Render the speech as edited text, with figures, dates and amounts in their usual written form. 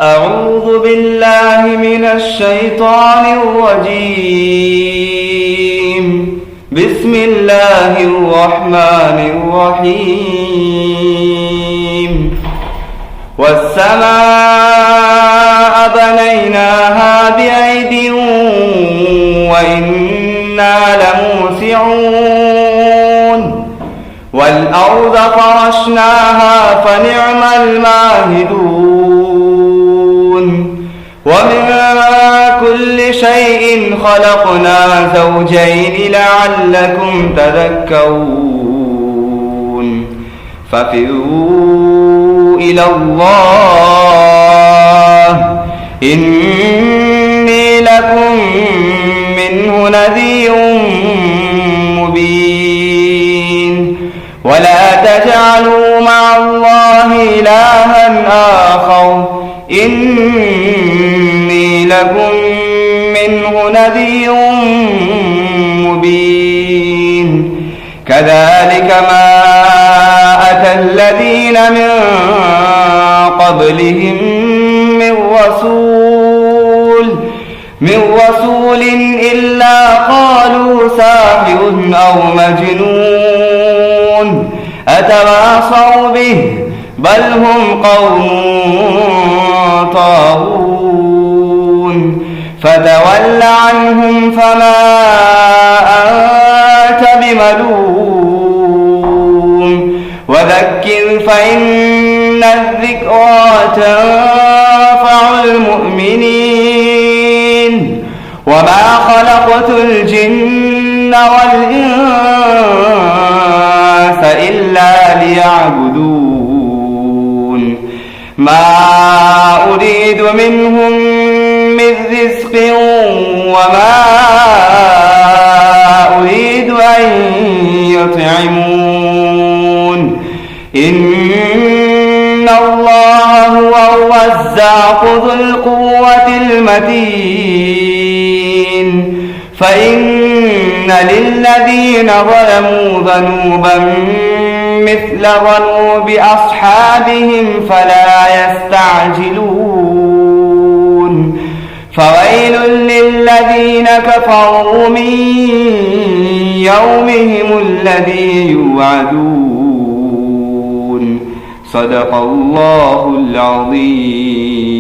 أعوذ بالله من الشيطان الرجيم. بسم الله الرحمن الرحيم. والسماء بنيناها بأيد وإنا لموسعون. والأرض فرشناها فنعم الماهدون. ومن كل شيء خلقنا زوجين لعلكم تذكرون. ففروا إلى الله إني لكم منه نذير مبين. ولا تجعلوا مع الله إلها آخر إني لكم منه نذير مبين. كذلك ما أتى الذين من قبلهم من رسول إلا قالوا ساحر أو مجنون أتواصوا به بل هم قوم طاغون. فتول عنهم فما أنت بملوم وذكر فإن الذكرى تنفع المؤمنين. وما خلقت الجن والإنس إلا ليعبدون. ما أريد منهم من رزق وما أريد أن يطعمون. إن الله هو الرزاق ذو القوة المتين. فإن للذين ظلموا ذنوبا مثل ذنوب أصحابهم فلا يستعجلون. فويل للذين كفروا من يومهم الذي يوعدون. صدق الله العظيم.